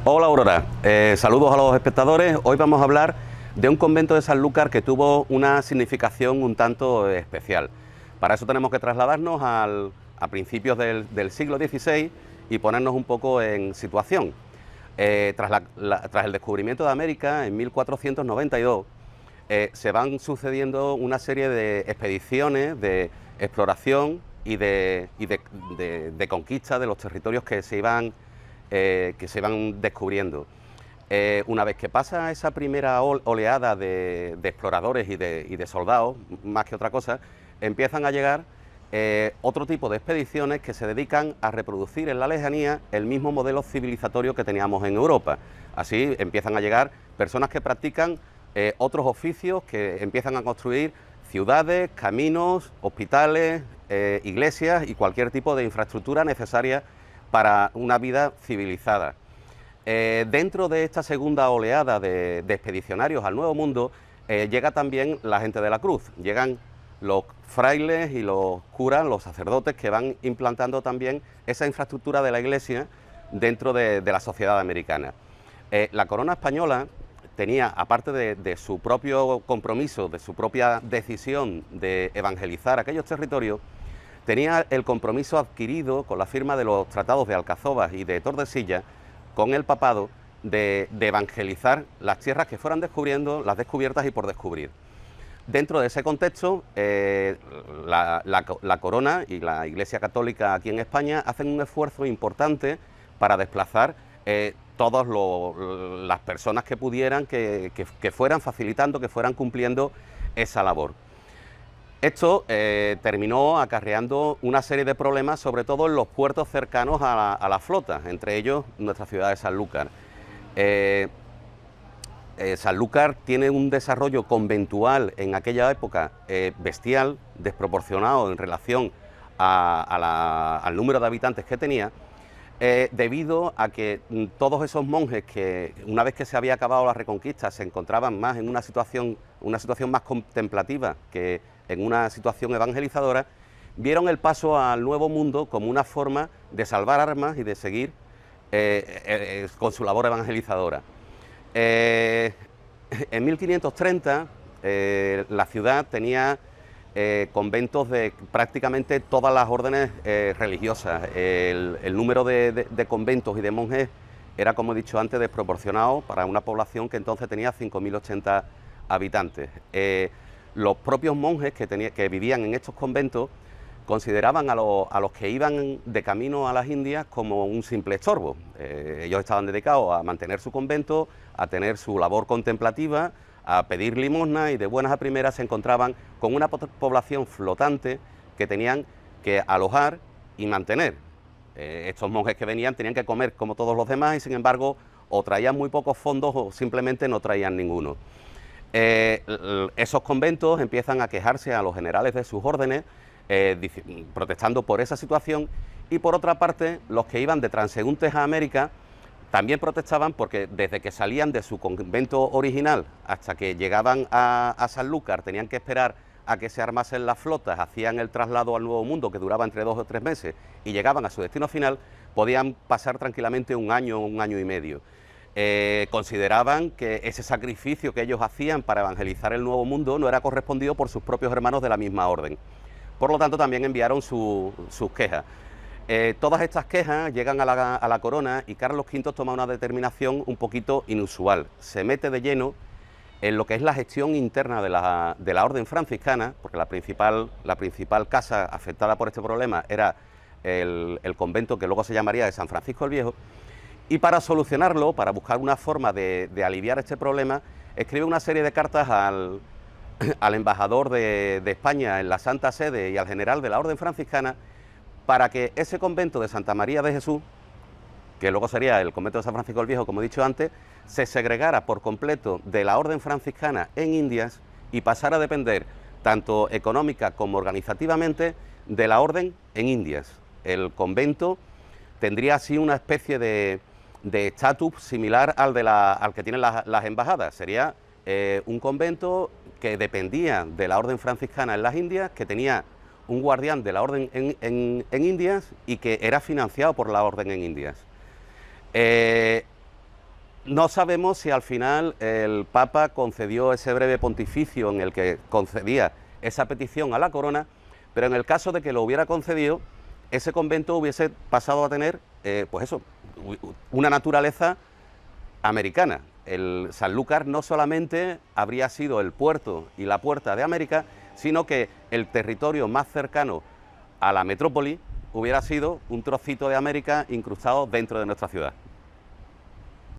Hola Aurora, saludos a los espectadores. Hoy vamos a hablar de un convento de Sanlúcar que tuvo una significación un tanto especial. Para eso tenemos que trasladarnos a principios del siglo XVI y ponernos un poco en situación. Tras el descubrimiento de América en 1492, se van sucediendo una serie de expediciones de exploración y de conquista de los territorios que se iban descubriendo. Una vez que pasa esa primera oleada de exploradores y de soldados, más que otra cosa, empiezan a llegar otro tipo de expediciones que se dedican a reproducir en la lejanía el mismo modelo civilizatorio que teníamos en Europa. Así empiezan a llegar personas que practican otros oficios, que empiezan a construir ciudades, caminos, hospitales, iglesias y cualquier tipo de infraestructura necesaria para una vida civilizada. Dentro de esta segunda oleada de expedicionarios al Nuevo Mundo, llega también la gente de la cruz, llegan los frailes y los curas, los sacerdotes, que van implantando también esa infraestructura de la Iglesia dentro de la sociedad americana. La corona española tenía, aparte de su propio compromiso, de su propia decisión de evangelizar aquellos territorios, tenía el compromiso adquirido con la firma de los tratados de Alcazobas y de Tordesillas con el papado de evangelizar las tierras que fueran descubriendo, las descubiertas y por descubrir. Dentro de ese contexto, la corona y la Iglesia Católica aquí en España hacen un esfuerzo importante para desplazar todas las personas que pudieran, que fueran facilitando, que fueran cumpliendo esa labor. Esto terminó acarreando una serie de problemas, sobre todo en los puertos cercanos a la flota, entre ellos nuestra ciudad de Sanlúcar. Sanlúcar tiene un desarrollo conventual en aquella época bestial, desproporcionado en relación al número de habitantes que tenía, debido a que todos esos monjes que, una vez que se había acabado la Reconquista, se encontraban más en una situación más contemplativa que en una situación evangelizadora, vieron el paso al Nuevo Mundo como una forma de salvar armas y de seguir con su labor evangelizadora. En 1530 la ciudad tenía conventos de prácticamente todas las órdenes religiosas. El número de conventos y de monjes era, como he dicho antes, desproporcionado para una población que entonces tenía 5.080 habitantes. Los propios monjes que vivían en estos conventos consideraban a los que iban de camino a las Indias como un simple estorbo. Ellos estaban dedicados a mantener su convento, a tener su labor contemplativa, a pedir limosna, y de buenas a primeras se encontraban con una población flotante que tenían que alojar y mantener. Estos monjes que venían tenían que comer como todos los demás y, sin embargo, o traían muy pocos fondos o simplemente no traían ninguno. Esos conventos empiezan a quejarse a los generales de sus órdenes, protestando por esa situación, y por otra parte los que iban de transeúntes a América también protestaban porque desde que salían de su convento original hasta que llegaban a Sanlúcar tenían que esperar a que se armasen las flotas, hacían el traslado al Nuevo Mundo, que duraba entre 2 o 3 meses, y llegaban a su destino final, podían pasar tranquilamente un año y medio. Consideraban que ese sacrificio que ellos hacían para evangelizar el Nuevo Mundo no era correspondido por sus propios hermanos de la misma orden. Por lo tanto, también enviaron sus quejas. Todas estas quejas llegan a la corona, y Carlos V toma una determinación un poquito inusual. Se mete de lleno en lo que es la gestión interna de la orden franciscana, porque la principal casa afectada por este problema era el convento que luego se llamaría de San Francisco el Viejo. Y para solucionarlo, para buscar una forma de aliviar este problema, escribe una serie de cartas al embajador de España en la Santa Sede y al general de la Orden Franciscana, para que ese convento de Santa María de Jesús, que luego sería el convento de San Francisco el Viejo, como he dicho antes, se segregara por completo de la Orden Franciscana en Indias y pasara a depender, tanto económica como organizativamente, de la Orden en Indias. El convento tendría así una especie de estatus similar al que tienen las embajadas. Sería un convento que dependía de la Orden Franciscana en las Indias, que tenía un guardián de la Orden en Indias y que era financiado por la Orden en Indias. No sabemos si al final el Papa concedió ese breve pontificio en el que concedía esa petición a la corona, pero en el caso de que lo hubiera concedido, ese convento hubiese pasado a tener, pues eso, una naturaleza americana. El Sanlúcar no solamente habría sido el puerto y la puerta de América, sino que el territorio más cercano a la metrópoli hubiera sido un trocito de América incrustado dentro de nuestra ciudad.